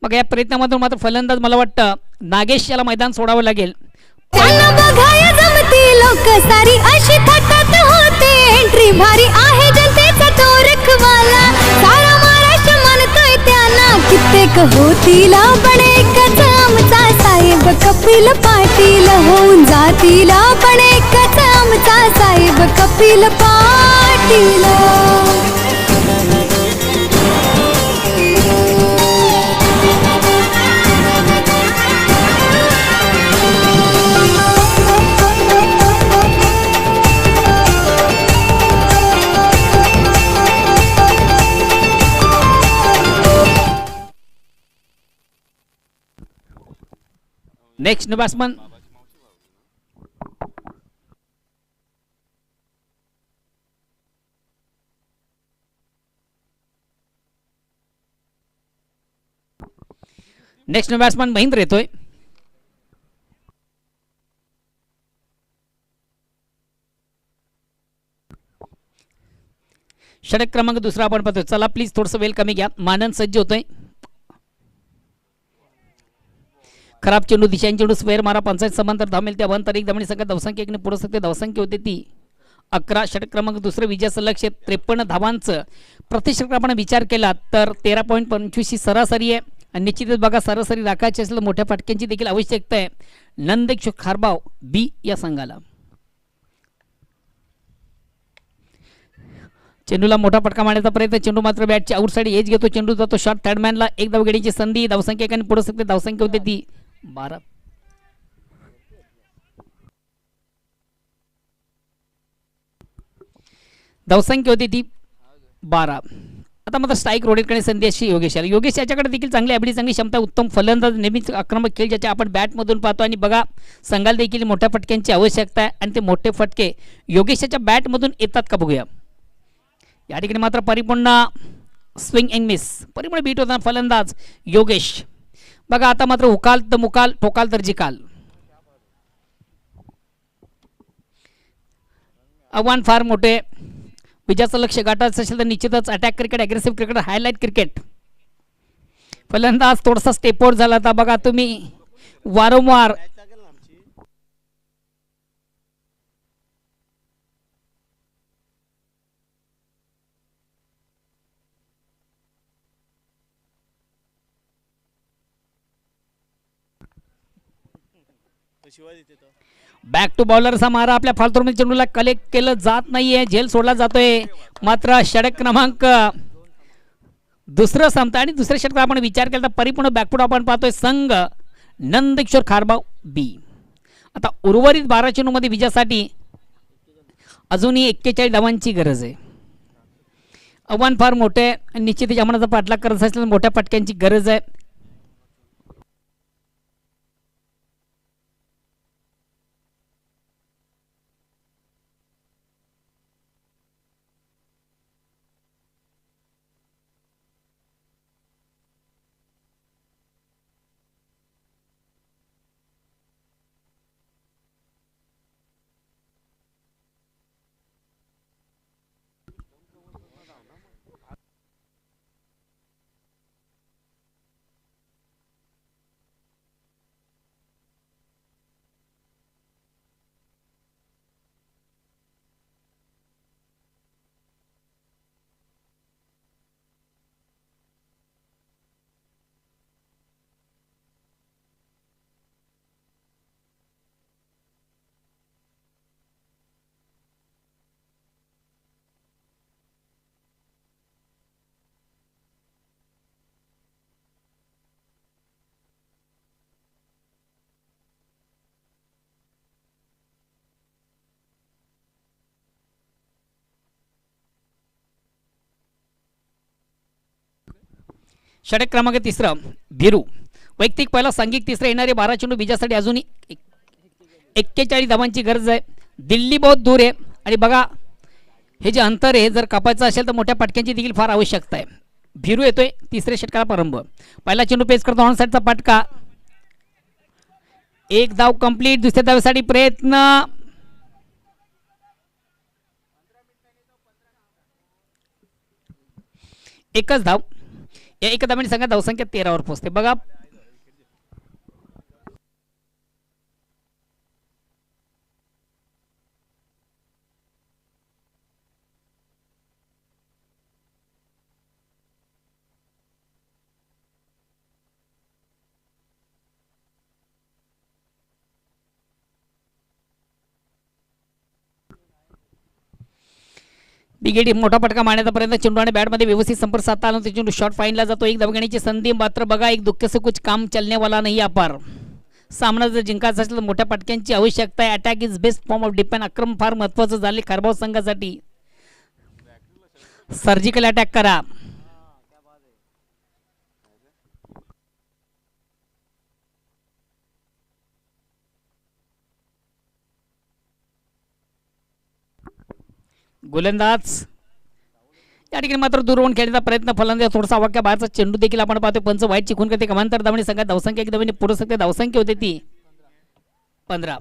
मग या प्रयत्नामधून मात्र फलंदाज मला वाटतं नागेश याला मैदान सोडावं लागेल. त्यांना बघाया जमती लोक सारी, अशी थटत होते एंट्री भारी आहे जनतेचा तो रखवाला. सारा महाराष्ट्र मानतोय त्यांना, कित्येक होतील पण एकच आमचा साहेब कपिल पाटील. होऊन जातील पण एकच आमचा साहेब Kapil Patil. Next batsman next batsman Mahendra येतोय. षटक क्रमांक दुसरा आपण पाहतोय. चला प्लीज थोडंसं वेल कमी घ्या. मानन सज्ज होतोय. खराब चेंडू दिशांनी चेंडू स्क्वेअर मारा. 55 समांतर धाव मिळते. 1 तारीख धावणी संख्या धावसंख्या 1 ने पुढे सकते. धावसंख्या होते ती 11. षटक क्रमांक दुसरं विजयाचं लक्ष 53 धावांचं. प्रतिषटक आपण विचार केला तर 13.25 ही सरासरी आहे. आणि निश्चितच बघा सरासरी राखायची असेल मोठ्या फटक्यांची देखील आवश्यकता आहे नंदेश खारबाव बी या संघाला. चेंडूला मोठा फटका मारण्याचा प्रयत्न. चेंडू मात्र बॅटच्या आउटसाइड एज घेतो. चेंडू जातो शॉट. थर्डमॅनला एक धाव घेण्याची संधी. धावसंख्या 1 पुढे सकते. धावसंख्या होते ती 12. धावसंख्या होती ती 12. आता मात्र स्ट्राईक रोडेटकडे संधी अशी योगेश आला. योगेश याच्याकडे देखील चांगली ॲबिलिटी चांगली क्षमता उत्तम फलंदाज नेहमीच आक्रमक खेळ ज्याच्या आपण बॅटमधून पाहतो. आणि बघा संघाला देखील मोठ्या फटक्यांची आवश्यकता आहे आणि ते मोठे फटके योगेशाच्या बॅटमधून येतात का बघूया. या ठिकाणी मात्र परिपूर्ण स्विंग एंग मिस. परिपूर्ण बीट होताना फलंदाज योगेश. बघा आता मात्र उकाल तर मुकाल ठोकाल तर जिकाल. आव्हान फार मोठे. विजयाचं लक्ष गाठायचं असेल तर निश्चितच attack cricket aggressive cricket highlight cricket. फलंदाज थोडासा स्टेप आउट झाला. आता बघा तुम्ही वारंवार बॅक टू बॉलरचा मारा. आपल्या फालतूर चेंडूला कलेक्ट केलं जात नाहीये. झेल सोडला जातोय. मात्र षटक क्रमांक दुसरं संपतं आणि दुसऱ्या षटकात आपण विचार केला तर परिपूर्ण बॅकफूट आपण पाहतोय संघ नंदकिशोर खारबाव बी. आता उर्वरित 12 चेंडूमध्ये विजयासाठी अजूनही 41 धावांची गरज आहे. आव्हान फार मोठे. निश्चितच आम्हाला जर पाठलाग करत असेल तर मोठ्या फटक्यांची गरज आहे. षटक क्रमांक तिसरा भिरू. वैयक्तिक पहिला सांघिक तिसरा येणारे 12 चेंडू विजयासाठी अजूनही 41 धावांची गरज आहे. दिल्ली बहुत दूर आहे आणि बघा हे जे अंतर आहे जर कापायचं असेल तर मोठ्या पटक्यांची देखील फार आवश्यकता आहे. भिरू येतोय तिसऱ्या षटकाला प्रारंभ. पहिला चेंडू पेच करतो ऑन साईडचा पटका. एक धाव कंप्लीट. दुसऱ्या धावेसाठी प्रयत्न. एकच धाव. या एका धावांनी संघात धावसंख्या 13 वर पोहोचते. बघा बिगेडी मोठा पटका मारण्याचा प्रयत्न. चेंडू आणि बॅटमध्ये व्यवस्थित संपर्क साधता आला. चेंडू शॉट फाईनला जातो. एक धाव घेण्याची संधी. मात्र बघा एक दुःख से कुछ काम चलने वाला नाही. अपार सामना जर जिंकायचा असेल तर मोठ्या पटक्यांची आवश्यकता आहे. Attack is best form of defence. आक्रमण फार महत्वाचं झाले खारबाव संघासाठी. सर्जिकल अटॅक करा. गोलंदाज या ठिकाणी मात्र दूरवून खेळण्याचा प्रयत्न, फलंदाज थोडासा वाक्या बाहेरचा चेंडू देखील आपण पाहतोय. पंच वाईट चिकून करते. कमांतर धावणे संघात धावसंख्या एक धावणे पुढे सकते. धावसंख्या होते ती 15.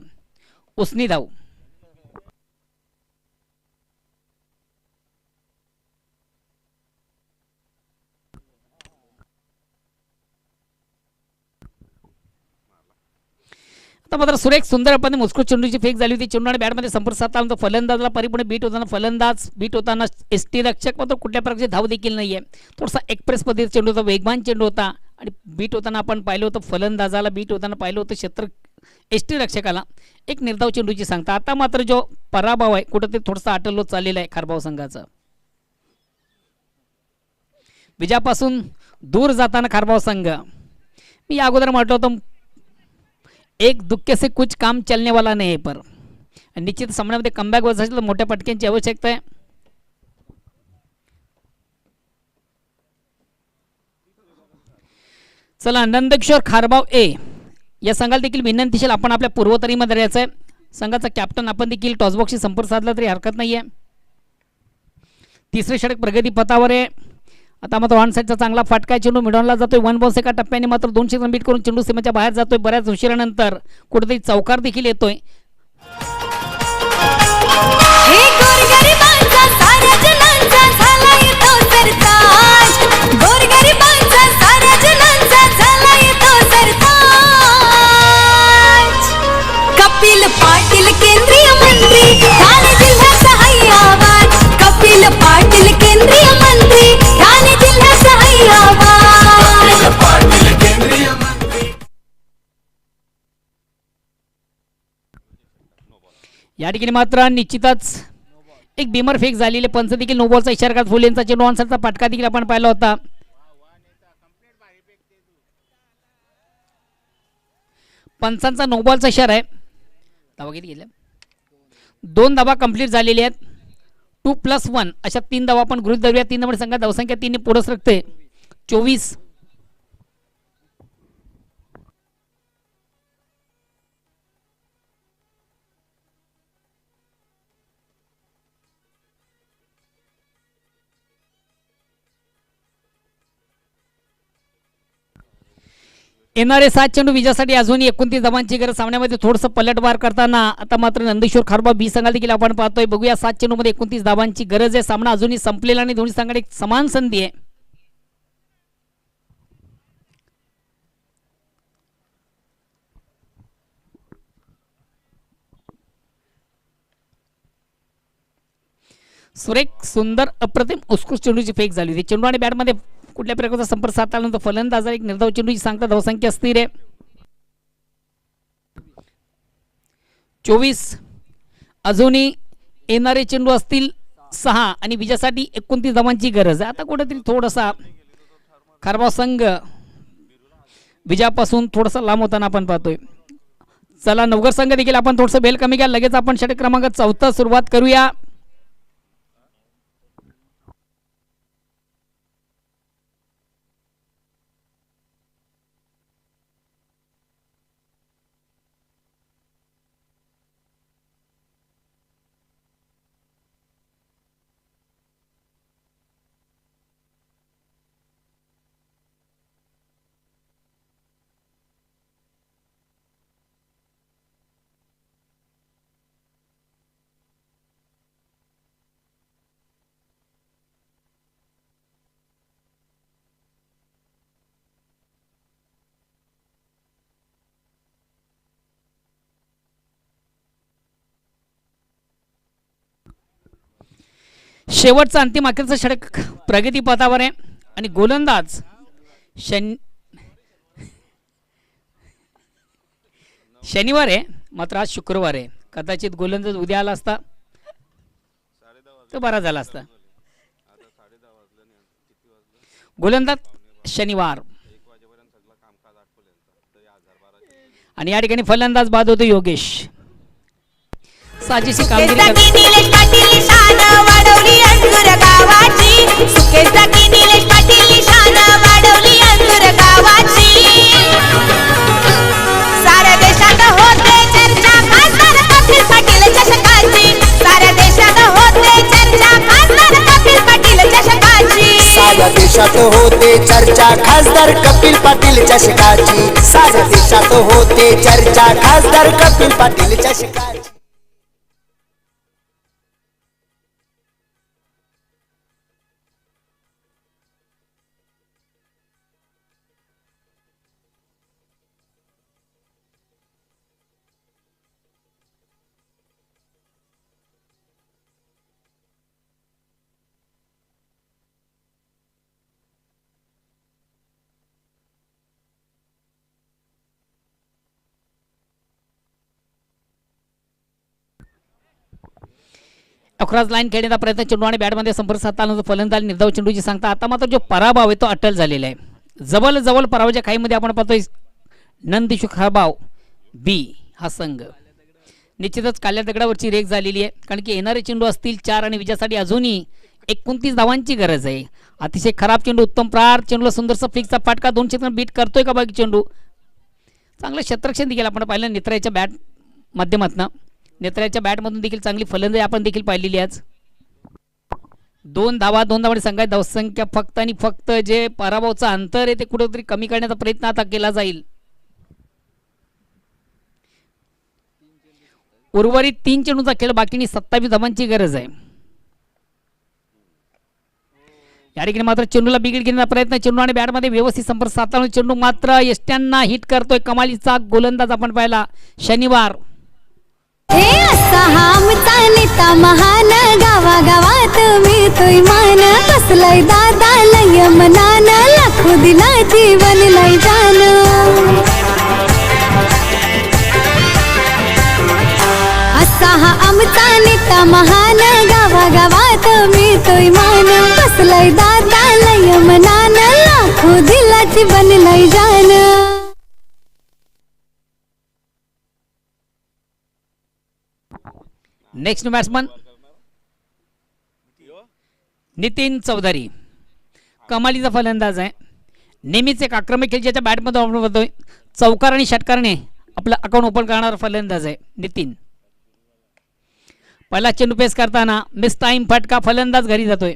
उसनी धाव. आता मात्र सुरेख सुंदरपणे मुस्कुट चेंडूची फेक झाली होती. चेंडू आणि बॅटमध्ये संपर्क साधला. फलंदाजला परिपूर्ण बीट होताना फलंदाज बीट होताना एसटी रक्षक मात्र कुठल्या प्रकारची धाव देखील नाहीये. थोडासा एक्सप्रेस पद्धतीचा चेंडू होता, वेगवान चेंडू होता आणि बीट होताना आपण पाहिलं होतं फलंदाजाला, बीट होताना पाहिलं होतं क्षेत्र एसटी रक्षकाला. एक निर्धाव चेंडूची सांगता. आता मात्र जो पराभव आहे कुठेतरी थोडासा अटलो चाललेला आहे खारबाव संघाचा. विजयापासून दूर जाताना खारबाव संघ, मी अगोदर म्हटलं होतं एक दुःख से कुछ काम चलने वाला नाही आहे. पर निश्चित सामन्यामध्ये कमबॅक होत असेल तर मोठ्या पटक्यांची आवश्यकता आहे. चला नंदकिशोर खारबाव ए या संघाला देखील विनंती असेल आपण आपल्या पूर्वतरीमध्ये राहायचं आहे. संघाचा कॅप्टन आपण देखील टॉसबॉक्सशी संपर्क साधला तरी हरकत नाही आहे. तिसरे षटक प्रगती पथावर आहे. आता मात्र ऑन साईडचा चांगला फटका चेंडू मिडॉनला जातोय. 1 बॉल्स एका टप्प्याने मात्र 200 रन बीट करून चेंडू सीमेच्या बाहेर जातोय. बऱ्याच उशिरानंतर कुठेतरी चौकार देखील येतोय. हे गोरगरिबांचा साऱ्या जनांचा झाला येतो सरताज. गोरगरिबांचा साऱ्या जनांचा झाला येतो सरताज. कपिल पाटील केंद्रीय मंत्री, ठाणे जिल्ह्याचा हैयावान. कपिल पाटील केंद्रीय मंत्री, ठाणे जिल्ह्याचा हैयावान. पाटील केंद्रीय मंत्री. या ठिकाणी मात्र निश्चितच एक बिमर फेक झालेले. पंच देखील नो बॉलचा इशारा करत फुलेंचा चेंडू ऑन साईडचा फटका देखील आपण पाहिला होता. पंचांचा नो बॉलचा इशारा आहे. धावा किती गेल्या? 2 धावा कंप्लीट झालेले आहेत. 2+1 अशा 3 धावा आपण गृहीत धरूया. 3 धावांची संघात धावसंख्या 3 पुढे सरकते 24. येणारे 7 चेंडू विजयासाठी अजूनही 29 धावांची गरज. सामन्यामध्ये थोडंसं पलटवार करताना आता मात्र नंदकिशोर खारबाव बी संघाला देखील आपण पाहतोय. बघूया 7 चेंडूमध्ये 29 धावांची गरज आहे. सामना अजूनही संपलेला आणि दोन्ही संघात एक समान संधी आहे. सुरेख सुंदर अप्रतिम उत्कृष्ट चेंडूची फेक झाली होती. चेंडू आणि बॅटमध्ये कुठल्या प्रकारचा संपर्क साधल्यानंतर फलंदाज एक निर्धाव चेंडूची सांगता. धावसंख्या स्थिर आहे 24. अजूनही येणारे चेंडू असतील 6 आणि विजयासाठी 29 धावांची गरज आहे. आता कुठेतरी थोडासा खारबाव संघ विजयापासून थोडासा लांब होताना आपण पाहतोय. चला नवगर संघ देखील आपण थोडंसं बेल कमी घ्या. लगेच आपण षटक क्रमांक 4 सुरुवात करूया. शेवटचा अंतिम अखेरचा षटक प्रगती पथावर आहे आणि गोलंदाज शनिवार आहे मात्र आज शुक्रवार आहे. कदाचित गोलंदाज उद्या आला असता तर बरा झाला असता. गोलंदाज शनिवार आणि या ठिकाणी फलंदाज बाद होतो योगेश. साजेशी कामगिरी निलेश पाटील शान वाढवली अंजूर गावाची. सुखेसाठी निलेश पाटील शान वाढवली अंजूर गावाची. साऱ्या देशात होते चर्चा खासदार कपिल पाटील चषकाची. साऱ्या देशात होते चर्चा होते चर्चा खासदार कपिल पाटील चषकाची साऱ्या देशात होते चर्चा खासदार कपिल पाटील चषकाची अक्रॉस लाईन खेळण्याचा प्रयत्न, चेंडू आणि बॅटमध्ये संपर्क साधताना फलंदाज निर्धाव चेंडूची सांगता. आता मात्र जो पराभव आहे तो अटल झालेला आहे. जवळ जवळ पराभवाच्या खाईमध्ये आपण पाहतोय नंदकिशोर खारबाव बी हा संघ. निश्चितच काल्या दगडावरची रेख झालेली आहे, कारण की येणारे चेंडू असतील 4 आणि विजयासाठी अजूनही 29 धावांची गरज आहे. अतिशय खराब चेंडू, उत्तम प्रहार, चेंडूला सुंदरसा फ्लिकचा फाटका, 2 क्षेत्र बीट करतोय का बाकी चेंडू. चांगलं क्षेत्ररक्षण देखील आपण पाहिलं नेत्राच्या बॅट माध्यमातून. नेत्राच्या बॅटमधून देखील चांगली फलंदाजी आपण देखील पाहिलेली आज. 2 धावांनी संघाची धावसंख्या फक्त आणि फक्त जे पराभवाचं अंतर आहे ते कुठेतरी कमी करण्याचा प्रयत्न आता केला जाईल. उर्वरित 3 चेंडूचा खेळ बाकीनी 27 धावांची गरज आहे. या ठिकाणी मात्र चेंडूला बिघड घेण्याचा प्रयत्न, चेंडू आणि बॅटमध्ये व्यवस्थित संपर्क साधताना चेंडू मात्र यष्ट्यांना हिट करतोय. कमालीचा गोलंदाज आपण पाहिला शनिवार. हे असा हा आमचा नेता महान, गावागावात मिळतोय मान, कसलय दादा लय मनान, लाखो दिला जीवन लय जान. असा हा आमचा नेता महान, गावागावात मिळतोय मान, कसलय दादा लय मनान, लाखो दिला जीवन लय जान. Next batsman Nitin Chaudhari. कमालीचा फलंदाज आहे. नेहमीच एक आक्रमक खेळ ज्याच्या बॅटमध्ये आपण बघतोय. चौकार आणि षटकारने आपलं अकाउंट ओपन करणारा फलंदाज आहे नितीन. पहिला चेंडू पेस करताना मिस टाइम फटका, फलंदाज घरी जातोय.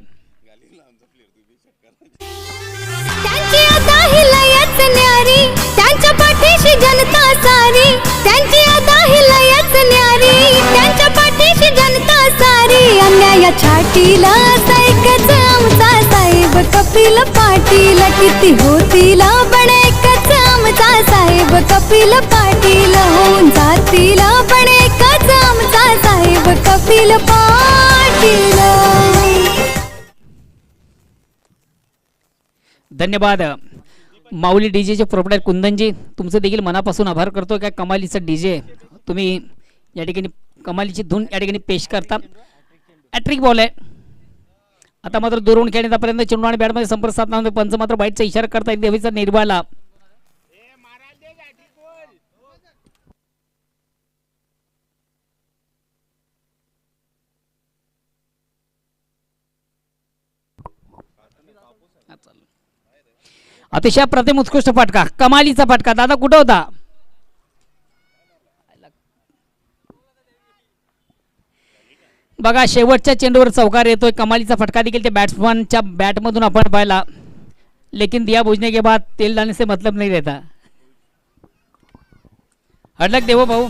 त्यांची आता ही लयच न्यारी, त्यांच्या पाठीशी जनता सारी, त्यांची आता ही लयच न्यारी, त्यांच्या पाठीशी जनता सारी. अन्याया छाटीला सायकच आमचा साहेब कपिल पाटील, किती होतील पण एकच आमचा साहेब कपिल पाटील, होऊन जातील पण एकच आमचा साहेब कपिल पाटील. धन्यवाद. माऊली डीजेचे प्रोप्रायटर कुंदनजी, तुमचं देखील मनापासून आभार करतो. काय कमालीचं डीजे तुम्ही या ठिकाणी कमालीची धून या ठिकाणी पेश करता. हॅट्रिक बॉल आहे. आता मात्र दुरून खेळण्याचा प्रयत्न, चेंडू आणि बॅटमध्ये संपर्क साधताना पंच मात्र बाईटचा इशारा करता येईल देवीचा निर्वाला. अतिशय प्रतिम उत्कृष्ट फटका, कमालीचा फटका. दादा कुठं होता. बघा शेवटच्या चेंडूवर चौकार येतोय. कमालीचा फटका देखील ते बॅट्समनच्या बॅटमधून आपण पाहिला. लेकिन दिया बुझने के बाद तेल डालने से मतलब नहीं रहता. हडलक देवो भाऊ.